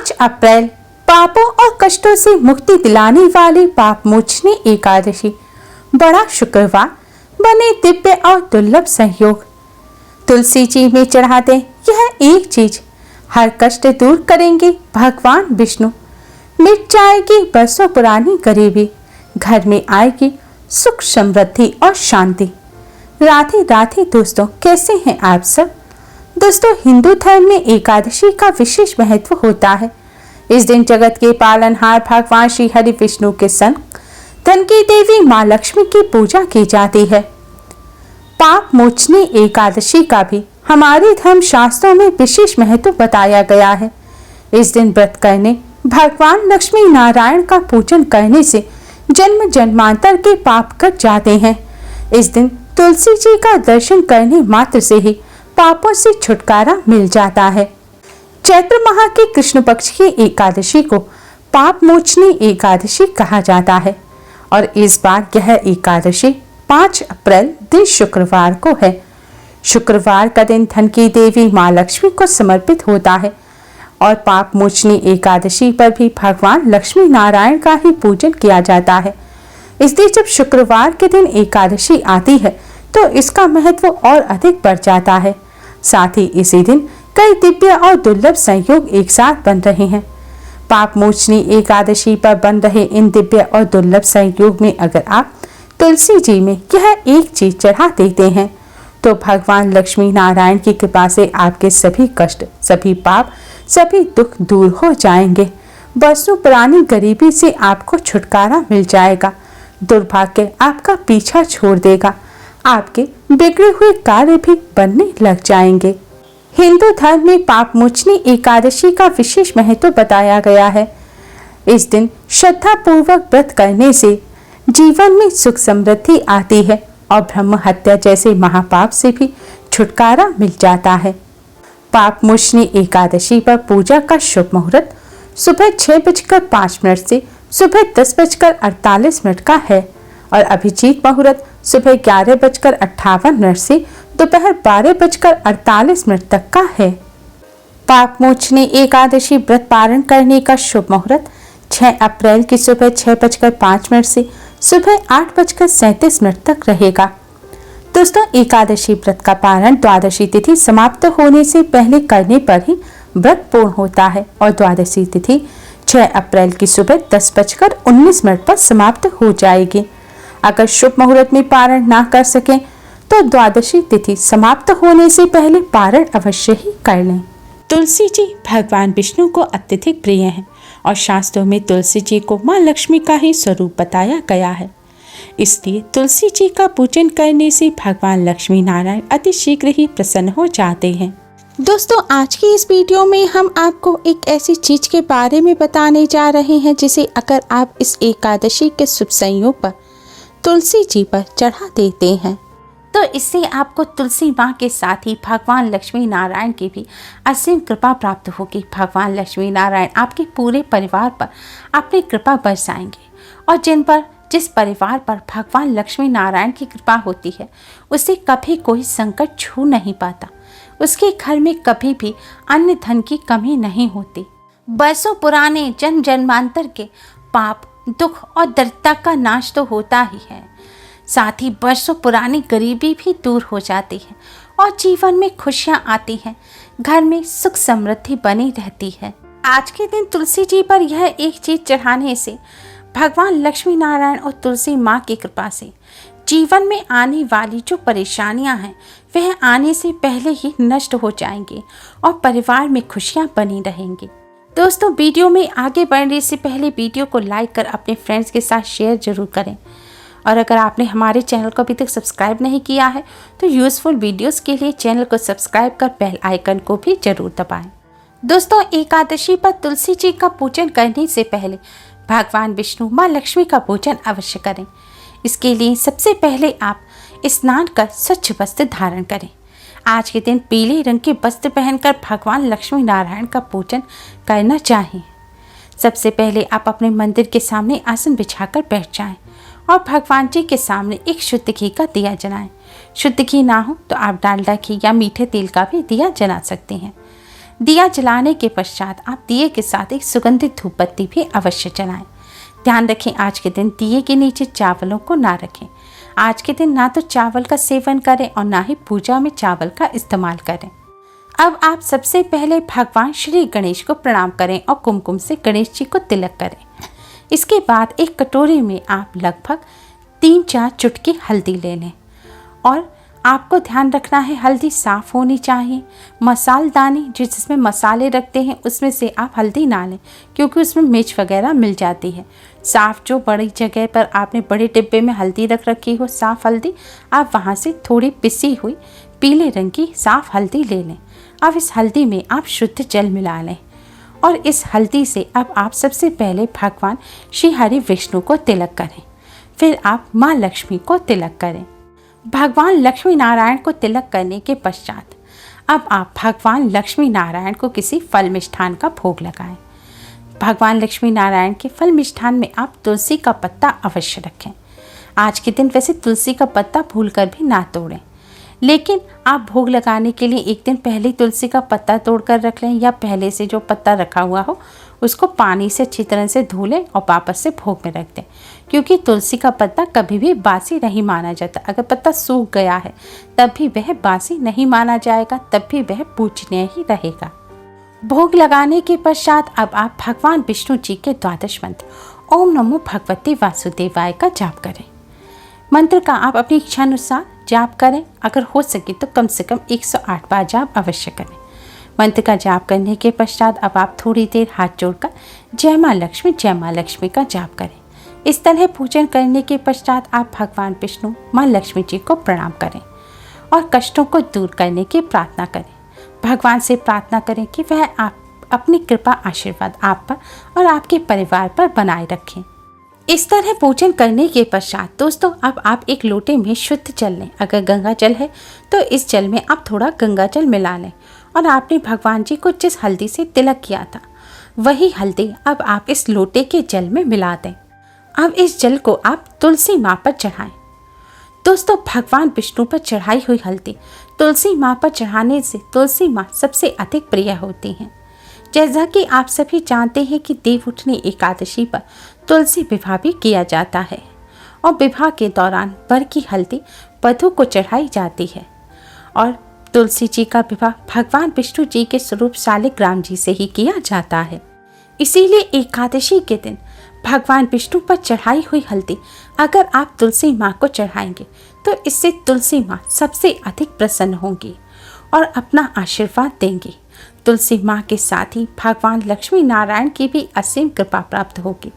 5 अप्रैल पापों और कष्टों से मुक्ति दिलाने वाली पाप मोचनी एकादशी, बड़ा शुक्रवार, बने दिव्य और दुर्लभ संयोग। तुलसी जी में चढ़ाते यह एक चीज, हर कष्ट दूर करेंगे भगवान विष्णु। मिट जाएगी बरसों पुरानी गरीबी, घर में आएगी सुख समृद्धि और शांति। राधे राधे दोस्तों, कैसे हैं आप सब। दोस्तों, हिंदू धर्म में एकादशी का विशेष महत्व होता है। इस दिन जगत के पालनहार भगवान श्री हरि विष्णु के संग धन की देवी माँ लक्ष्मी की पूजा की जाती है। पाप मोचनी एकादशी का भी हमारे धर्म शास्त्रों में विशेष महत्व बताया गया है। इस दिन व्रत करने, भगवान लक्ष्मी नारायण का पूजन करने से जन्म जन्मांतर के पाप कट जाते हैं। इस दिन तुलसी जी का दर्शन करने मात्र से ही पापों से छुटकारा मिल जाता है। चैत्र माह की कृष्ण पक्ष की एकादशी को पाप मोचनी एकादशी कहा जाता है और इस बार यह एकादशी 5 अप्रैल दिन शुक्रवार को है। शुक्रवार का दिन धन की देवी माँ लक्ष्मी को समर्पित होता है और पाप मोचनी एकादशी पर भी भगवान लक्ष्मी नारायण का ही पूजन किया जाता है। इसलिए जब शुक्रवार के दिन एकादशी आती है तो इसका महत्व और अधिक बढ़ जाता है। साथ ही इसी दिन कई दिव्य और दुर्लभ संयोग एक साथ बन रहे हैं। पाप मोचनी एकादशी पर बन रहे इन दिव्य और दुर्लभ संयोग में अगर आप तुलसी जी में यह एक चीज चढ़ा देते हैं तो भगवान लक्ष्मी नारायण की कृपा से आपके सभी कष्ट, सभी पाप, सभी दुख दूर हो जाएंगे। बरसों पुरानी गरीबी से आपको छुटकारा मिल जाएगा। दुर्भाग्य आपका पीछा छोड़ देगा। आपके बिगड़े हुए कार्य भी बनने लग जाएंगे। हिंदू धर्म में पाप मोचनी एकादशी का विशेष महत्व बताया गया है। इस दिन श्रद्धा पूर्वक व्रत करने से जीवन में सुख समृद्धि आती है और ब्रह्म हत्या जैसे महापाप से भी छुटकारा मिल जाता है। पाप मोचनी एकादशी पर पूजा का शुभ मुहूर्त सुबह 6:05 से सुबह 10:48 का है और अभिजीत मुहूर्त सुबह 11:58 से दोपहर 12:48 तक का है। पाप मोचनी एकादशी व्रत पारण करने का शुभ मुहूर्त 6 अप्रैल की सुबह 6:05 से सुबह 8:37 तक रहेगा। दोस्तों, एकादशी व्रत का पारण द्वादशी तिथि समाप्त होने से पहले करने पर ही व्रत पूर्ण होता है और द्वादशी तिथि 6 अप्रैल की सुबह 10:19 पर समाप्त हो जाएगी। अगर शुभ मुहूर्त में पारण ना कर सकें तो द्वादशी तिथि समाप्त होने से पहले पारण अवश्य ही कर लें। तुलसी जी भगवान विष्णु को अत्यधिक प्रिय हैं और शास्त्रों में तुलसी जी को माँ लक्ष्मी का ही स्वरूप बताया गया है। इसलिए तुलसी जी का पूजन करने से भगवान लक्ष्मी नारायण अति शीघ्र ही प्रसन्न हो जाते हैं। दोस्तों, आज की इस वीडियो में हम आपको एक ऐसी चीज के बारे में बताने जा रहे हैं जिसे अगर आप इस एकादशी के शुभ संयोग पर तुलसी जी पर चढ़ा देते हैं तो इससे आपको तुलसी माँ के साथ ही भगवान लक्ष्मी नारायण की भी असीम कृपा प्राप्त होगी। भगवान लक्ष्मी नारायण आपके पूरे परिवार पर अपनी कृपा बरसाएंगे और जिस परिवार पर भगवान लक्ष्मी नारायण की कृपा होती है उसे कभी कोई संकट छू नहीं पाता। उसके घर में कभी भी अन्न धन की कमी नहीं होती। बरसों पुराने जन्म जन्मांतर के पाप, दुख और दरिद्रता का नाश तो होता ही है, साथ ही बरसों पुरानी गरीबी भी दूर हो जाती है और जीवन में खुशियां आती हैं। घर में सुख समृद्धि बनी रहती है। आज के दिन तुलसी जी पर यह एक चीज चढ़ाने से भगवान लक्ष्मी नारायण और तुलसी माँ की कृपा से जीवन में आने वाली जो परेशानियां हैं वह आने से पहले ही नष्ट हो जाएंगी और परिवार में खुशियां बनी रहेंगी। दोस्तों, वीडियो में आगे बढ़ने से पहले वीडियो को लाइक कर अपने फ्रेंड्स के साथ शेयर जरूर करें और अगर आपने हमारे चैनल को अभी तक सब्सक्राइब नहीं किया है तो यूज़फुल वीडियोस के लिए चैनल को सब्सक्राइब कर बेल आइकन को भी जरूर दबाएं। दोस्तों, एकादशी पर तुलसी जी का पूजन करने से पहले भगवान विष्णु माँ लक्ष्मी का पूजन अवश्य करें। इसके लिए सबसे पहले आप स्नान कर स्वच्छ वस्त्र धारण करें। आज के दिन पीले रंग के वस्त्र पहनकर भगवान लक्ष्मी नारायण का पूजन करना चाहिए। सबसे पहले आप अपने मंदिर के सामने आसन बिछाकर बैठ जाएं और भगवान जी के सामने एक शुद्ध घी का दिया जलाएं। शुद्ध घी ना हो तो आप डालडा घी या मीठे तेल का भी दिया जला सकते हैं। दिया जलाने के पश्चात आप दिए के साथ एक सुगंधित धूप बत्ती भी अवश्य जलाएं। ध्यान रखें, आज के दिन दिए के नीचे चावलों को ना रखें। आज के दिन ना तो चावल का सेवन करें और ना ही पूजा में चावल का इस्तेमाल करें। अब आप सबसे पहले भगवान श्री गणेश को प्रणाम करें और कुमकुम से गणेश जी को तिलक करें। इसके बाद एक कटोरी में आप लगभग 3-4 चुटकी हल्दी ले लें और आपको ध्यान रखना है हल्दी साफ़ होनी चाहिए। मसालदानी जिसमें मसाले रखते हैं उसमें से आप हल्दी ना लें, क्योंकि उसमें मिर्च वगैरह मिल जाती है। साफ़ जो बड़ी जगह पर आपने बड़े डिब्बे में हल्दी रख रखी हो, साफ़ हल्दी, आप वहाँ से थोड़ी पिसी हुई पीले रंग की साफ़ हल्दी ले लें। अब इस हल्दी में आप शुद्ध जल मिला लें और इस हल्दी से अब आप सबसे पहले भगवान श्री हरि विष्णु को तिलक करें। फिर आप माँ लक्ष्मी को तिलक करें। भगवान लक्ष्मी नारायण को तिलक करने के पश्चात अब आप भगवान लक्ष्मी नारायण को किसी फल मिष्ठान का भोग लगाएं। भगवान लक्ष्मी नारायण के फल मिष्ठान में आप तुलसी का पत्ता अवश्य रखें। आज के दिन वैसे तुलसी का पत्ता भूलकर भी ना तोड़ें, लेकिन आप भोग लगाने के लिए एक दिन पहले तुलसी का पत्ता तोड़कर रख लें, या पहले से जो पत्ता रखा हुआ हो उसको पानी से अच्छी तरह से धो लें और वापस से भोग में रख दें, क्योंकि तुलसी का पत्ता कभी भी बासी नहीं माना जाता। अगर पत्ता सूख गया है तब भी वह बासी नहीं माना जाएगा, तब भी वह पूजनीय ही रहेगा। भोग लगाने के पश्चात अब आप भगवान विष्णु जी के द्वादश मंत्र ओम नमो भगवते वासुदेवाय का जाप करें। मंत्र का आप अपनी इच्छा अनुसार जाप करें। अगर हो सके तो कम से कम 108 बार जाप अवश्य करें। मंत्र का जाप करने के पश्चात अब आप थोड़ी देर हाथ जोड़कर जय माँ लक्ष्मी का जाप करें। इस तरह पूजन करने के पश्चात आप भगवान विष्णु माँ लक्ष्मी जी को प्रणाम करें और कष्टों को दूर करने की प्रार्थना करें। भगवान से प्रार्थना करें कि वह आप अपनी कृपा आशीर्वाद आप पर और आपके परिवार पर बनाए रखें। इस तरह पूजन करने के पश्चात दोस्तों अब आप एक लोटे में शुद्ध जल लें। अगर गंगा जल है तो इस जल में आप थोड़ा गंगा जल मिला लें और आपने भगवान जी को जिस हल्दी से तिलक किया था वही हल्दी अब आप इस लोटे के जल में मिला दें। अब इस जल को आप तुलसी माँ पर चढ़ाएं। दोस्तों भगवान विष्णु पर चढ़ाई हुई हल्दी तुलसी माँ पर चढ़ाने से तुलसी माँ सबसे अधिक प्रिय होती हैं। जैसा कि आप सभी जानते हैं कि देवउठनी एकादशी पर तुलसी विवाह भी किया जाता है और विवाह के दौरान वर की हल्दी वधू को चढ़ाई जाती है और तुलसी जी का विवाह भगवान विष्णु जी के स्वरूप शालिग्राम जी से ही किया जाता है। इसीलिए एकादशी के दिन भगवान विष्णु पर चढ़ाई हुई हल्दी अगर आप तुलसी माँ को चढ़ाएंगे तो इससे तुलसी माँ सबसे अधिक प्रसन्न होंगी और अपना आशीर्वाद देंगी। तुलसी माँ के साथ ही भगवान लक्ष्मी नारायण की भी असीम कृपा प्राप्त होगी।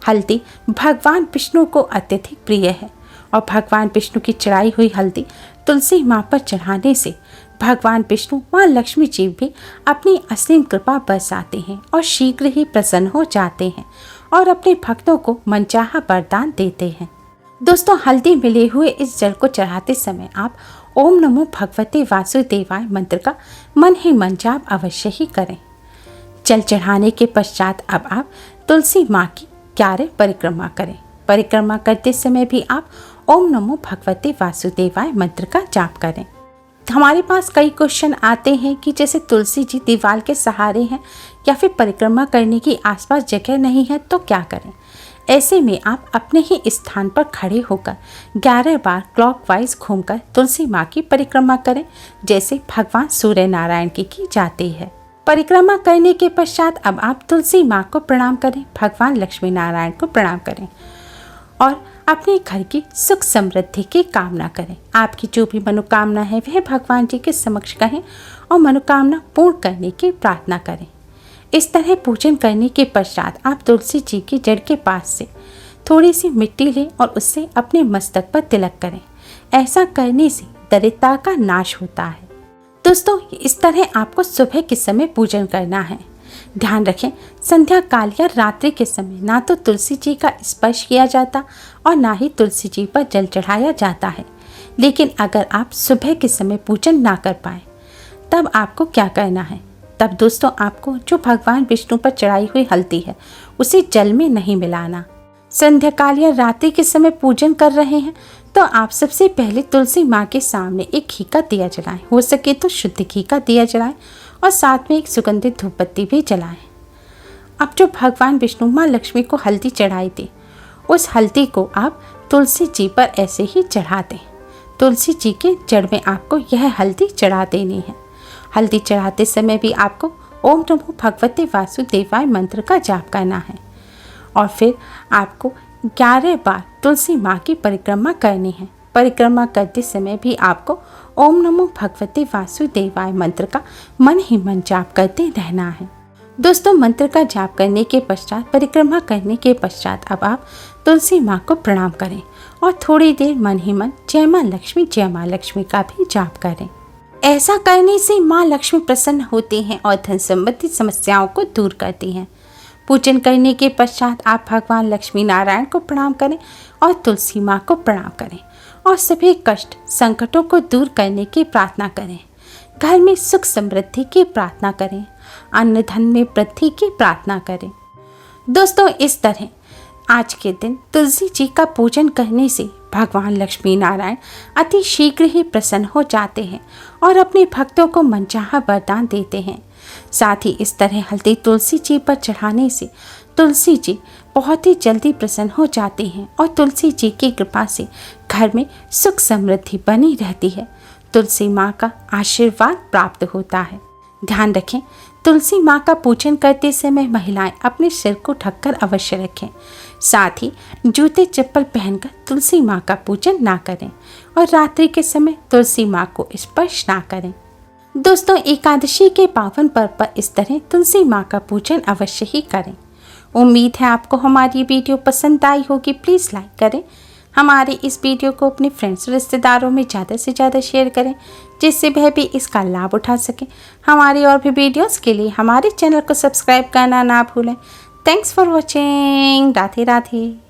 हल्दी भगवान विष्णु को अत्यधिक प्रिय है और भगवान विष्णु की चढ़ाई हुई हल्दी तुलसी माँ पर चढ़ाने से भगवान विष्णु माँ लक्ष्मी जी भी अपनी असीम कृपा बरसाते हैं और शीघ्र ही प्रसन्न हो जाते हैं और अपने भक्तों को मनचाहा वरदान देते हैं। दोस्तों हल्दी मिले हुए इस जल को चढ़ाते समय आप ओम नमो भगवते वासुदेवाय मंत्र का मन ही मन जाप अवश्य ही करें। जल चढ़ाने के पश्चात अब आप तुलसी माँ की 11 परिक्रमा करें। परिक्रमा करते समय भी आप ओम नमो भगवते वासुदेवाय मंत्र का जाप करें। हमारे पास कई क्वेश्चन आते हैं कि जैसे तुलसी जी दीवार के सहारे हैं या फिर परिक्रमा करने की आसपास जगह नहीं है तो क्या करें। ऐसे में आप अपने ही स्थान पर खड़े होकर 11 बार क्लॉकवाइज घूमकर तुलसी माँ की परिक्रमा करें, जैसे भगवान सूर्य नारायण की जाती है। परिक्रमा करने के पश्चात अब आप तुलसी माँ को प्रणाम करें, भगवान लक्ष्मी नारायण को प्रणाम करें और अपने घर की सुख समृद्धि की कामना करें। आपकी जो भी मनोकामना है वह भगवान जी के समक्ष कहें और मनोकामना पूर्ण करने की प्रार्थना करें। इस तरह पूजन करने के पश्चात आप तुलसी जी की जड़ के पास से थोड़ी सी मिट्टी लें और उससे अपने मस्तक पर तिलक करें। ऐसा करने से दरिद्रता का नाश होता है। दोस्तों इस तरह आपको सुबह के समय पूजन करना है। ध्यान रखें संध्या काल या रात्रि के समय ना तो तुलसी जी का स्पर्श किया जाता और ना ही तुलसी जी पर जल चढ़ाया जाता है। लेकिन अगर आप सुबह के समय पूजन ना कर पाए तब आपको क्या करना है। तब दोस्तों आपको जो भगवान विष्णु पर चढ़ाई हुई हल्दी है उसे जल में नहीं मिलाना। संध्या काल या रात्रि के समय पूजन कर रहे हैं तो आप सबसे पहले तुलसी माँ के सामने एक घी का दिया जलाएं। हो सके तो शुद्ध घी का दिया जलाएं और साथ में एक सुगंधित धूपबत्ती भी जलाएं। अब जो भगवान विष्णु माँ लक्ष्मी को हल्दी चढ़ाई थी, उस हल्दी को आप तुलसी जी पर ऐसे ही चढ़ा दें। तुलसी जी के जड़ में आपको यह हल्दी चढ़ा देनी है। हल्दी चढ़ाते समय भी आपको ओम नमो भगवते वासुदेवाय मंत्र का जाप करना है और फिर आपको 11 बार तुलसी माँ की परिक्रमा करनी है। परिक्रमा करते समय भी आपको ओम नमो भगवते वासुदेवाय मंत्र का मन ही मन जाप करते रहना है। दोस्तों, मंत्र का जाप करने के पश्चात, परिक्रमा करने के पश्चात अब आप तुलसी माँ को प्रणाम करें और थोड़ी देर मन ही मन जय माँ लक्ष्मी का भी जाप करें। ऐसा करने से माँ लक्ष्मी प्रसन्न होती हैं और धन संबंधी समस्याओं को दूर करती हैं। पूजन करने के पश्चात आप भगवान लक्ष्मी नारायण को प्रणाम करें और तुलसी माँ को प्रणाम करें और सभी कष्ट संकटों को दूर करने की प्रार्थना करें। घर में सुख समृद्धि की प्रार्थना करें, अन्न धन में वृद्धि की प्रार्थना करें। दोस्तों, इस तरह आज के दिन तुलसी जी का पूजन करने से भगवान लक्ष्मी नारायण अति शीघ्र ही प्रसन्न हो जाते हैं और अपने भक्तों को मनचाहा वरदान देते हैं। साथ ही इस तरह हल्दी तुलसी जी पर चढ़ाने से तुलसी जी बहुत ही जल्दी प्रसन्न हो जाते हैं और तुलसी जी की कृपा से घर में सुख समृद्धि बनी रहती है। तुलसी माँ का आशीर्वाद प्राप्त होता है। ध्यान रखें, तुलसी माँ का पूजन करते समय महिलाएं अपने सिर को ढककर अवश्य रखें। साथ ही जूते चप्पल पहनकर तुलसी माँ का पूजन ना करें और रात्रि के समय तुलसी माँ को स्पर्श ना करें। दोस्तों, एकादशी के पावन पर्व पर इस तरह तुलसी माँ का पूजन अवश्य ही करें। उम्मीद है आपको हमारी वीडियो पसंद आई होगी। प्लीज़ लाइक करें। हमारे इस वीडियो को अपने फ्रेंड्स रिश्तेदारों में ज़्यादा से ज़्यादा शेयर करें, जिससे वह भी इसका लाभ उठा सकें। हमारी और भी वीडियोस के लिए हमारे चैनल को सब्सक्राइब करना ना भूलें। Thanks for watching. Radhe Radhe.